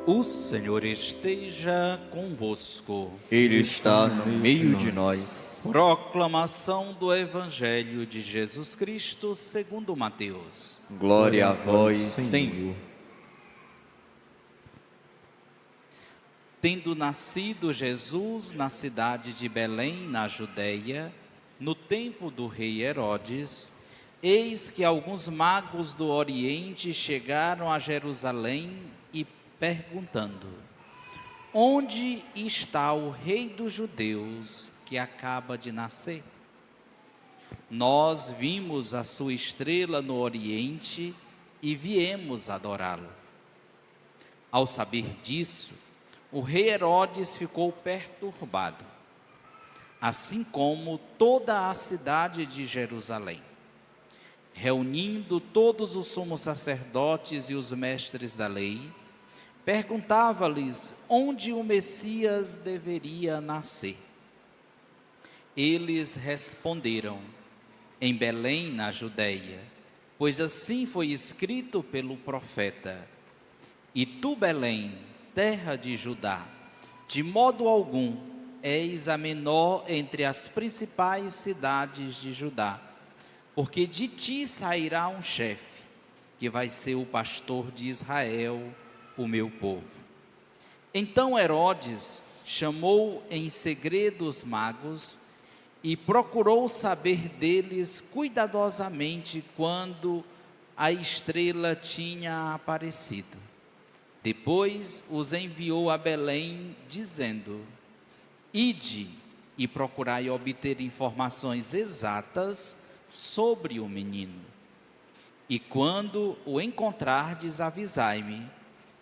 O Senhor esteja convosco. Ele está no meio de nós. Proclamação do Evangelho de Jesus Cristo segundo Mateus. Glória a vós, Senhor. Tendo nascido Jesus na cidade de Belém, na Judéia, no tempo do rei Herodes, eis que alguns magos do Oriente chegaram a Jerusalém e perguntando: onde está o rei dos judeus que acaba de nascer? Nós vimos a sua estrela no Oriente e viemos adorá-lo. Ao saber disso, o rei Herodes ficou perturbado, assim como toda a cidade de Jerusalém. Reunindo todos os sumos sacerdotes e os mestres da lei, perguntava-lhes onde o Messias deveria nascer. Eles responderam: em Belém, na Judéia, pois assim foi escrito pelo profeta: e tu, Belém, terra de Judá, de modo algum és a menor entre as principais cidades de Judá, porque de ti sairá um chefe, que vai ser o pastor de Israel, o meu povo. Então Herodes chamou em segredo os magos e procurou saber deles cuidadosamente quando a estrela tinha aparecido. Depois os enviou a Belém, dizendo: ide e procurai obter informações exatas sobre o menino. E quando o encontrardes, avisai-me,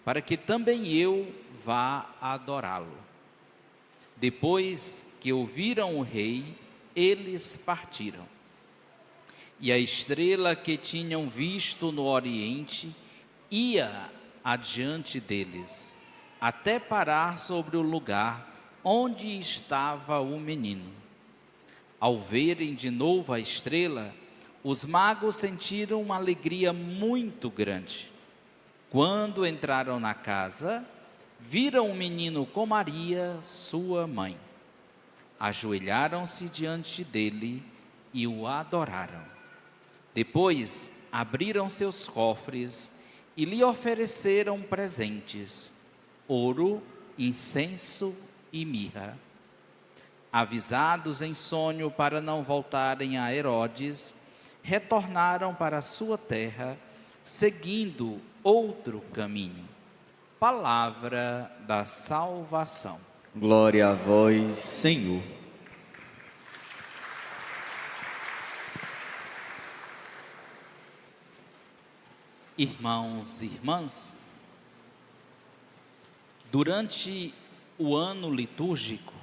para que também eu vá adorá-lo. Depois que ouviram o rei, eles partiram. E a estrela que tinham visto no Oriente ia adiante deles, até parar sobre o lugar onde estava o menino. Ao verem de novo a estrela, os magos sentiram uma alegria muito grande. Quando entraram na casa, viram o menino com Maria, sua mãe. Ajoelharam-se diante dele e o adoraram. Depois abriram seus cofres e lhe ofereceram presentes: ouro, incenso e mirra. Avisados em sonho para não voltarem a Herodes, retornaram para a sua terra, seguindo outro caminho. Palavra da salvação. Glória a vós, Senhor. Irmãos e irmãs, durante o ano litúrgico,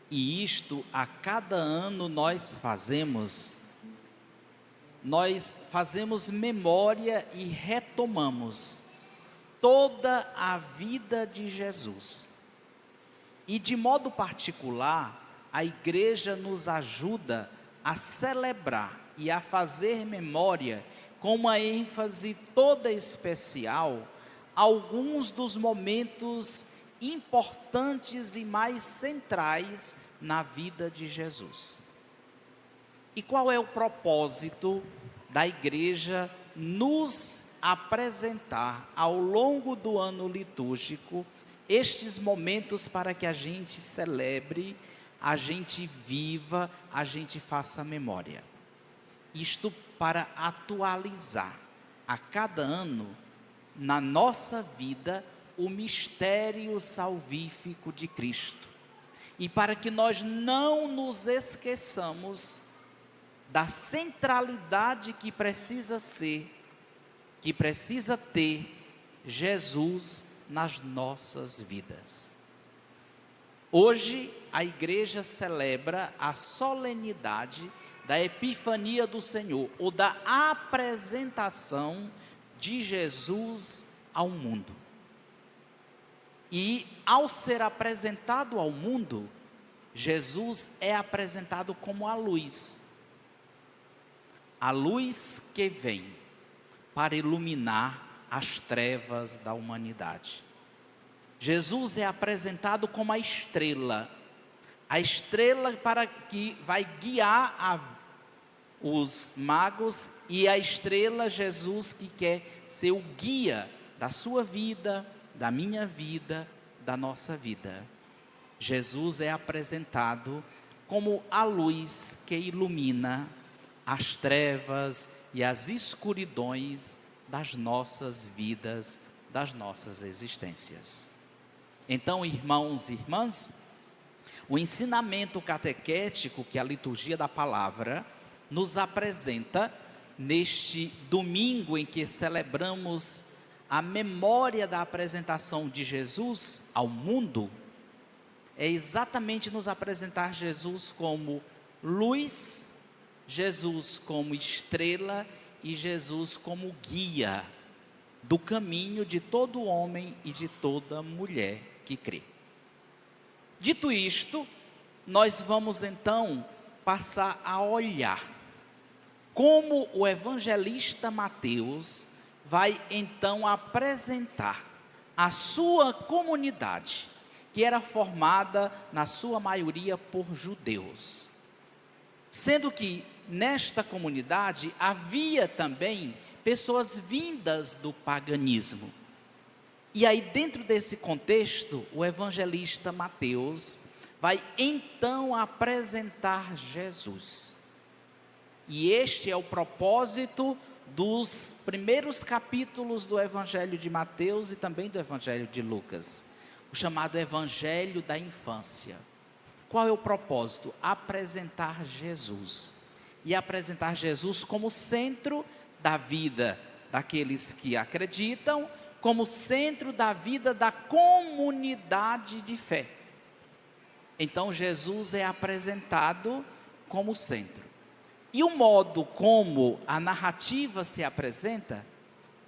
e isto a cada ano nós fazemos memória e retomamos toda a vida de Jesus. E de modo particular, a igreja nos ajuda a celebrar e a fazer memória com uma ênfase toda especial, alguns dos momentos importantes e mais centrais na vida de Jesus. E qual é o propósito da igreja nos apresentar ao longo do ano litúrgico estes momentos para que a gente celebre, a gente viva, a gente faça memória? Isto para atualizar a cada ano na nossa vida o mistério salvífico de Cristo, e para que nós não nos esqueçamos da centralidade que precisa ter Jesus nas nossas vidas. Hoje a igreja celebra a solenidade da Epifania do Senhor, ou da apresentação de Jesus ao mundo. E ao ser apresentado ao mundo, Jesus é apresentado como a luz que vem para iluminar as trevas da humanidade. Jesus é apresentado como a estrela para que vai guiar os magos, e a estrela Jesus que quer ser o guia da sua vida, da minha vida, da nossa vida. Jesus é apresentado como a luz que ilumina as trevas e as escuridões das nossas vidas, das nossas existências. Então, irmãos e irmãs, o ensinamento catequético que a liturgia da palavra nos apresenta neste domingo em que celebramos a memória da apresentação de Jesus ao mundo, é exatamente nos apresentar Jesus como luz, Jesus como estrela e Jesus como guia do caminho de todo homem e de toda mulher que crê. Dito isto, nós vamos então passar a olhar como o evangelista Mateus vai então apresentar a sua comunidade, que era formada na sua maioria por judeus. Sendo que nesta comunidade havia também pessoas vindas do paganismo. E aí, dentro desse contexto, o evangelista Mateus vai então apresentar Jesus. E este é o propósito dos primeiros capítulos do Evangelho de Mateus e também do Evangelho de Lucas, o chamado Evangelho da infância. Qual é o propósito? Apresentar Jesus. E apresentar Jesus como centro da vida daqueles que acreditam, como centro da vida da comunidade de fé. Então Jesus é apresentado como centro. E o modo como a narrativa se apresenta,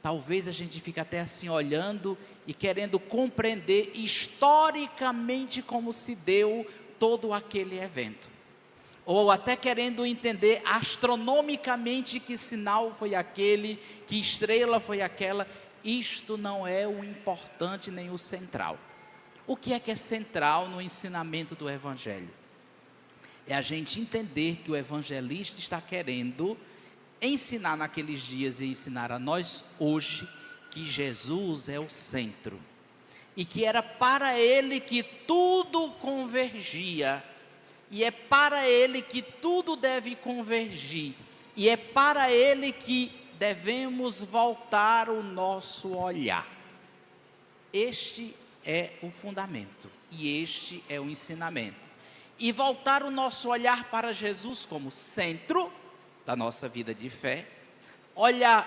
talvez a gente fique até assim olhando e querendo compreender historicamente como se deu todo aquele evento. Ou até querendo entender astronomicamente que sinal foi aquele, que estrela foi aquela. Isto não é o importante nem o central. O que é central no ensinamento do Evangelho? É a gente entender que o evangelista está querendo ensinar naqueles dias e ensinar a nós hoje que Jesus é o centro. E que era para ele que tudo convergia. E é para ele que tudo deve convergir. E é para ele que devemos voltar o nosso olhar. Este é o fundamento. E este é o ensinamento. E voltar o nosso olhar para Jesus como centro da nossa vida de fé,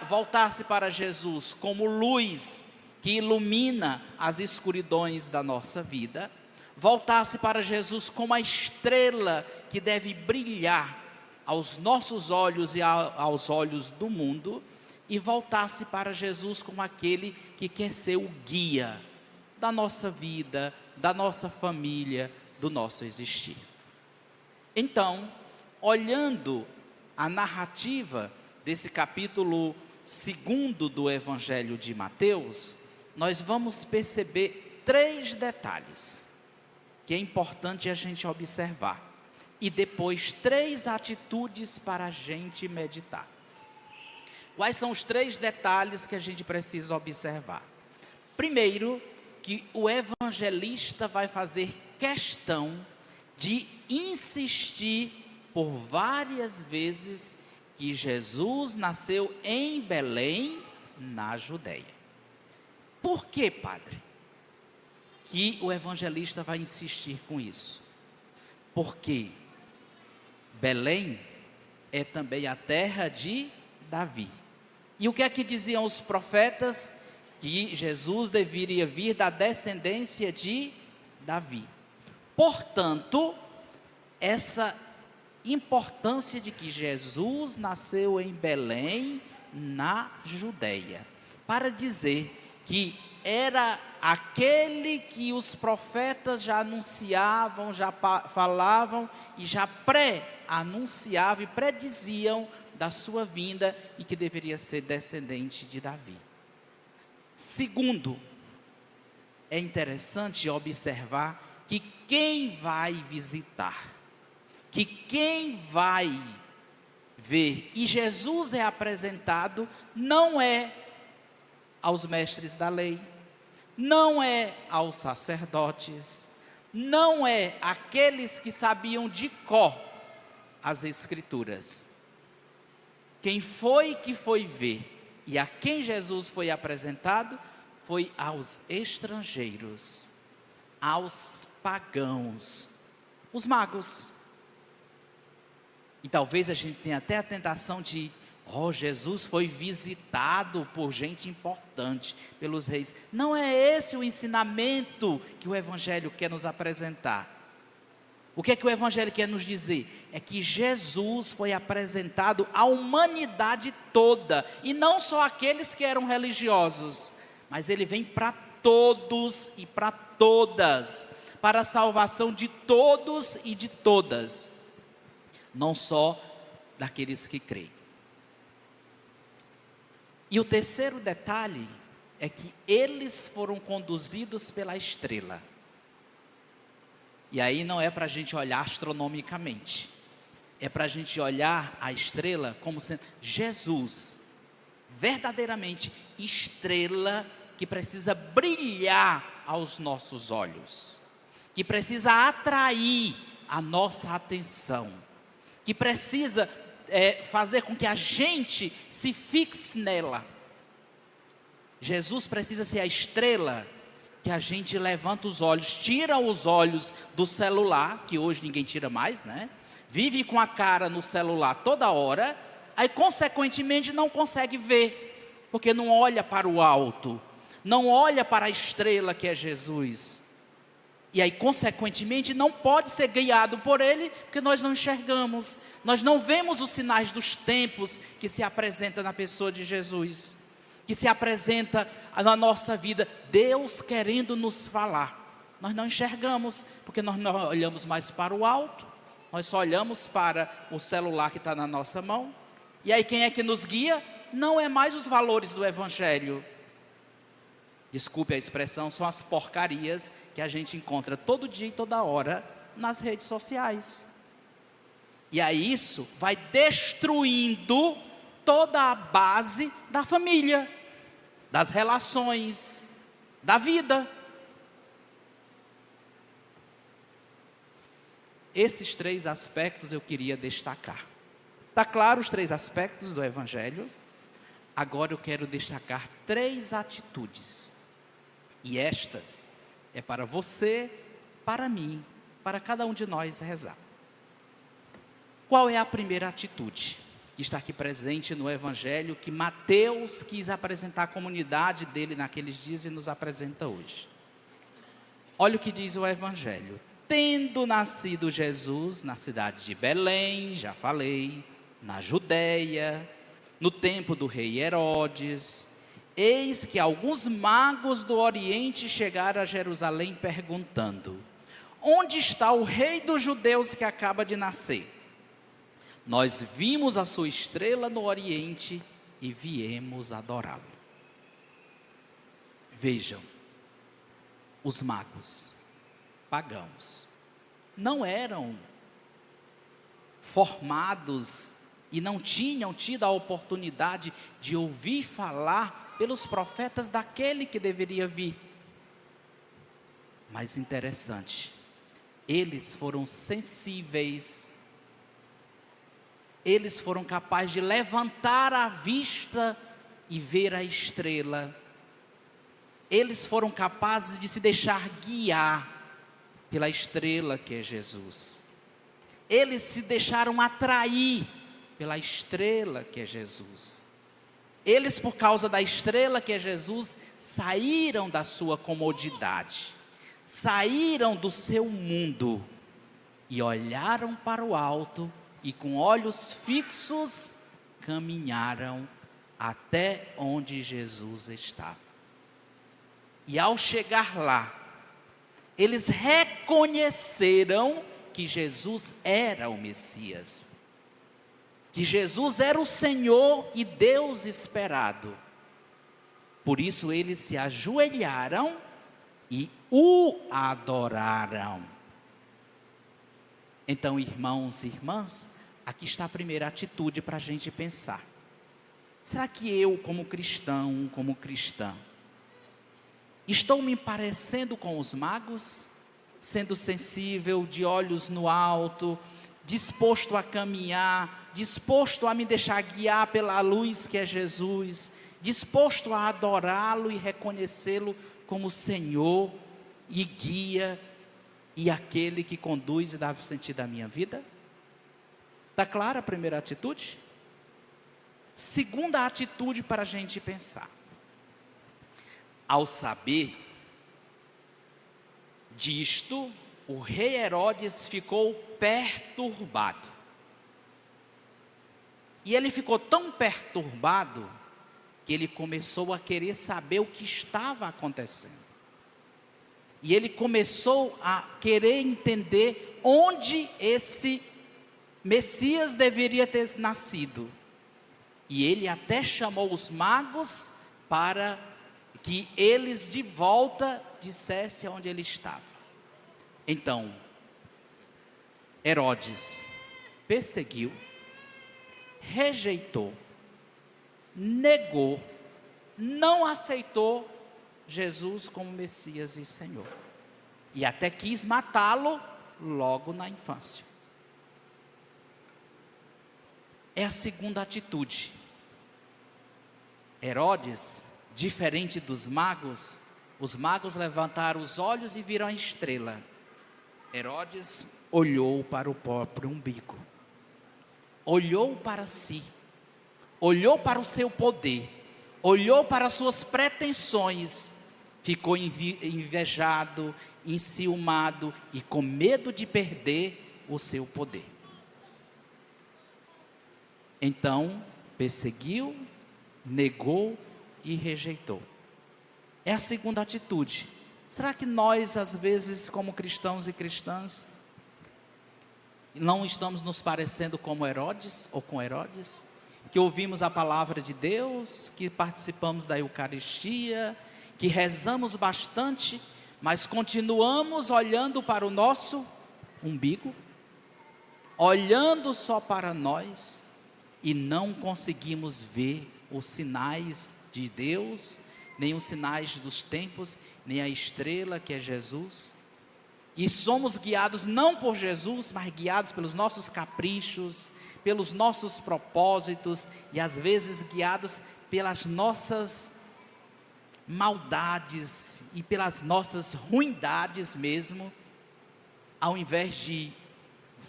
voltar-se para Jesus como luz que ilumina as escuridões da nossa vida, voltar-se para Jesus como a estrela que deve brilhar aos nossos olhos e aos olhos do mundo, e voltar-se para Jesus como aquele que quer ser o guia da nossa vida, da nossa família, do nosso existir. Então, olhando a narrativa desse capítulo 2 do Evangelho de Mateus, nós vamos perceber 3 detalhes que é importante a gente observar, e depois 3 atitudes para a gente meditar. Quais são os 3 detalhes que a gente precisa observar? Primeiro, que o evangelista vai fazer questão de insistir por várias vezes que Jesus nasceu em Belém, na Judeia. Por que, padre, que o evangelista vai insistir com isso? Porque Belém é também a terra de Davi. E o que é que diziam os profetas? Que Jesus deveria vir da descendência de Davi. Portanto, essa importância de que Jesus nasceu em Belém, na Judeia, para dizer que era aquele que os profetas já anunciavam, já falavam e já pré-anunciavam e prediziam da sua vinda, e que deveria ser descendente de Davi. Segundo, é interessante observar que quem vai visitar, que quem vai ver, e Jesus é apresentado, não é aos mestres da lei, não é aos sacerdotes, não é aqueles que sabiam de cor as Escrituras. Quem foi que foi ver e a quem Jesus foi apresentado foi aos estrangeiros, aos pagãos, os magos. E talvez a gente tenha até a tentação de, Jesus foi visitado por gente importante, pelos reis. Não é esse o ensinamento que o Evangelho quer nos apresentar. O que é que o Evangelho quer nos dizer? É que Jesus foi apresentado à humanidade toda, e não só aqueles que eram religiosos, mas ele vem para todos e para todas, para a salvação de todos e de todas, não só daqueles que creem. E o terceiro detalhe é que eles foram conduzidos pela estrela. E aí não é para a gente olhar astronomicamente, é para a gente olhar a estrela como sendo Jesus, verdadeiramente estrela que precisa brilhar aos nossos olhos, que precisa atrair a nossa atenção, que precisa fazer com que a gente se fixe nela. Jesus precisa ser a estrela que a gente levanta os olhos, tira os olhos do celular, que hoje ninguém tira mais, né? Vive com a cara no celular toda hora, aí consequentemente não consegue ver, porque não olha para o alto, não olha para a estrela que é Jesus. E aí consequentemente não pode ser guiado por ele, porque nós não enxergamos, nós não vemos os sinais dos tempos que se apresenta na pessoa de Jesus, que se apresenta na nossa vida, Deus querendo nos falar. Nós não enxergamos, porque nós não olhamos mais para o alto, nós só olhamos para o celular que está na nossa mão. E aí quem é que nos guia? Não é mais os valores do Evangelho. Desculpe a expressão, são as porcarias que a gente encontra todo dia e toda hora nas redes sociais. E aí isso vai destruindo toda a base da família, das relações, da vida. Esses 3 aspectos eu queria destacar. Está claro os 3 aspectos do Evangelho? Agora eu quero destacar 3 atitudes. E estas é para você, para mim, para cada um de nós rezar. Qual é a primeira atitude que está aqui presente no Evangelho, que Mateus quis apresentar à comunidade dele naqueles dias e nos apresenta hoje? Olha o que diz o Evangelho. Tendo nascido Jesus na cidade de Belém, já falei, na Judéia, no tempo do rei Herodes, eis que alguns magos do Oriente chegaram a Jerusalém perguntando: onde está o rei dos judeus que acaba de nascer? Nós vimos a sua estrela no Oriente e viemos adorá-lo. Vejam, os magos pagãos não eram formados e não tinham tido a oportunidade de ouvir falar pelos profetas daquele que deveria vir. Mas interessante, eles foram sensíveis, eles foram capazes de levantar a vista e ver a estrela, eles foram capazes de se deixar guiar pela estrela que é Jesus, eles se deixaram atrair pela estrela que é Jesus. Eles, por causa da estrela que é Jesus, saíram da sua comodidade, saíram do seu mundo e olharam para o alto e com olhos fixos caminharam até onde Jesus está. E ao chegar lá, eles reconheceram que Jesus era o Messias, que Jesus era o Senhor e Deus esperado. Por isso eles se ajoelharam e o adoraram. Então, irmãos e irmãs, aqui está a primeira atitude para a gente pensar. Será que eu, como cristão, como cristã, estou me parecendo com os magos? Sendo sensível, de olhos no alto, disposto a caminhar, disposto a me deixar guiar pela luz que é Jesus, disposto a adorá-lo e reconhecê-lo como Senhor e guia e aquele que conduz e dá sentido à minha vida? Está clara a primeira atitude? Segunda atitude para a gente pensar. Ao saber disto, o rei Herodes ficou perturbado. E ele ficou tão perturbado que ele começou a querer saber o que estava acontecendo. E ele começou a querer entender onde esse Messias deveria ter nascido. E ele até chamou os magos para que eles de volta dissessem onde ele estava. Então, Herodes perseguiu, rejeitou, negou, não aceitou Jesus como Messias e Senhor. E até quis matá-lo logo na infância. É a segunda atitude. Herodes, diferente dos magos, os magos levantaram os olhos e viram a estrela. Herodes olhou para o próprio umbigo, olhou para si, olhou para o seu poder, olhou para as suas pretensões, ficou invejado, enciumado e com medo de perder o seu poder. Então, perseguiu, negou e rejeitou. É a segunda atitude. Será que nós, às vezes, como cristãos e cristãs, não estamos nos parecendo como Herodes ou com Herodes? Que ouvimos a palavra de Deus, que participamos da Eucaristia, que rezamos bastante, mas continuamos olhando para o nosso umbigo, olhando só para nós, e não conseguimos ver os sinais de Deus, nem os sinais dos tempos, nem a estrela que é Jesus. E somos guiados não por Jesus, mas guiados pelos nossos caprichos, pelos nossos propósitos, e às vezes guiados pelas nossas maldades e pelas nossas ruindades mesmo, ao invés de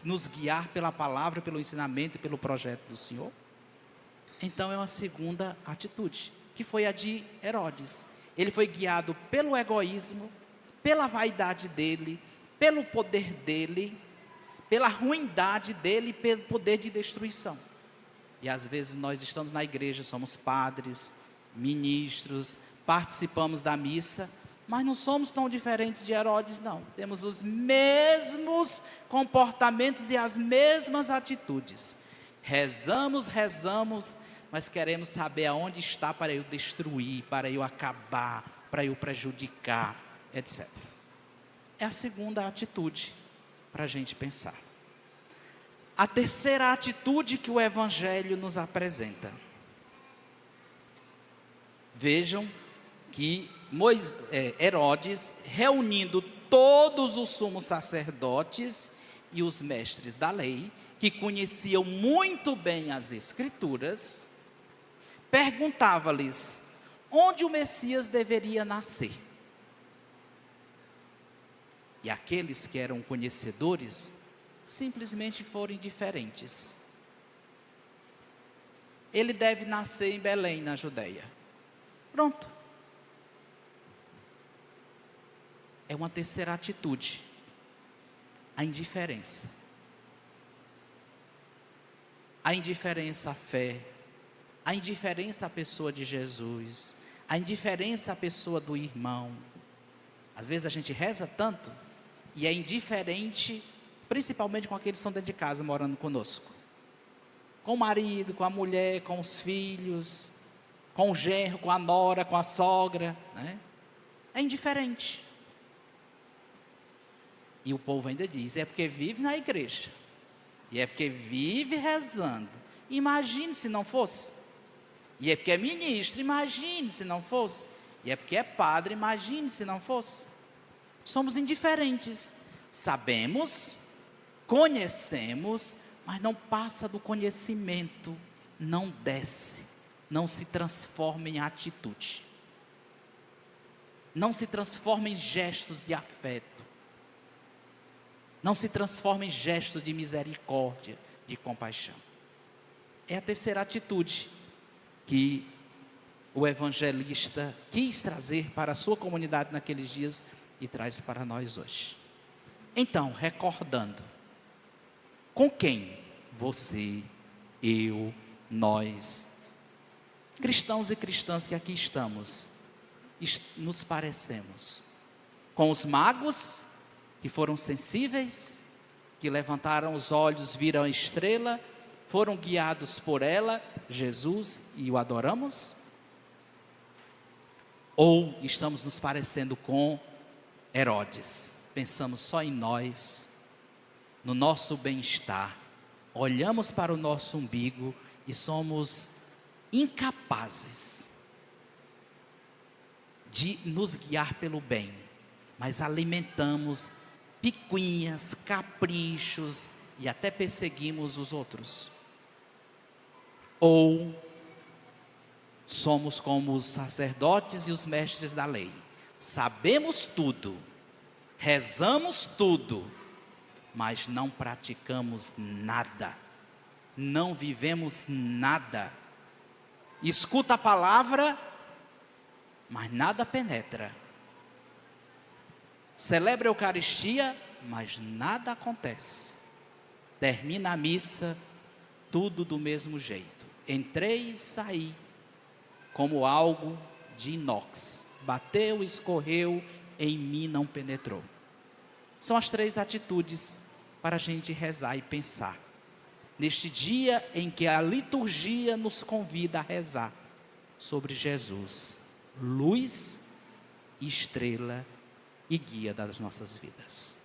nos guiar pela palavra, pelo ensinamento e pelo projeto do Senhor. Então é uma segunda atitude, que foi a de Herodes. Ele foi guiado pelo egoísmo, pela vaidade dele, pelo poder dele, pela ruindade dele e pelo poder de destruição. E às vezes nós estamos na igreja, somos padres, ministros, participamos da missa, mas não somos tão diferentes de Herodes, não. Temos os mesmos comportamentos e as mesmas atitudes. Rezamos, mas queremos saber aonde está para eu destruir, para eu acabar, para eu prejudicar, etc. É a segunda atitude para a gente pensar. A terceira atitude que o Evangelho nos apresenta. Vejam que Herodes, reunindo todos os sumos sacerdotes e os mestres da lei, que conheciam muito bem as Escrituras, perguntava-lhes onde o Messias deveria nascer. E aqueles que eram conhecedores simplesmente foram indiferentes. Ele deve nascer em Belém, na Judeia. Pronto. É uma terceira atitude, a indiferença. A indiferença à fé, a indiferença à pessoa de Jesus, a indiferença à pessoa do irmão. Às vezes a gente reza tanto e é indiferente, principalmente com aqueles que estão dentro de casa morando conosco. Com o marido, com a mulher, com os filhos, com o genro, com a nora, com a sogra, né? É indiferente. E o povo ainda diz, é porque vive na igreja. E é porque vive rezando. Imagine se não fosse. E é porque é ministro, imagine se não fosse. E é porque é padre, imagine se não fosse. Somos indiferentes. Sabemos, conhecemos, mas não passa do conhecimento. Não desce, não se transforma em atitude. Não se transforma em gestos de afeto. Não se transforma em gestos de misericórdia, de compaixão. É a terceira atitude que o evangelista quis trazer para a sua comunidade naqueles dias e traz para nós hoje. Então, recordando, com quem você, eu, nós, cristãos e cristãs que aqui estamos, nos parecemos? Com os magos que foram sensíveis, que levantaram os olhos, viram a estrela, foram guiados por ela, Jesus, e o adoramos? Ou estamos nos parecendo com Herodes? Pensamos só em nós, no nosso bem-estar, olhamos para o nosso umbigo e somos incapazes de nos guiar pelo bem, mas alimentamos picuinhas, caprichos e até perseguimos os outros. Ou somos como os sacerdotes e os mestres da lei, sabemos tudo, rezamos tudo, mas não praticamos nada, não vivemos nada. Escuta a palavra, mas nada penetra. Celebra a Eucaristia, mas nada acontece. Termina a missa, tudo do mesmo jeito. Entrei e saí, como algo de inox. Bateu, escorreu, em mim não penetrou. São as três atitudes para a gente rezar e pensar. Neste dia em que a liturgia nos convida a rezar sobre Jesus, luz, estrela e guia das nossas vidas.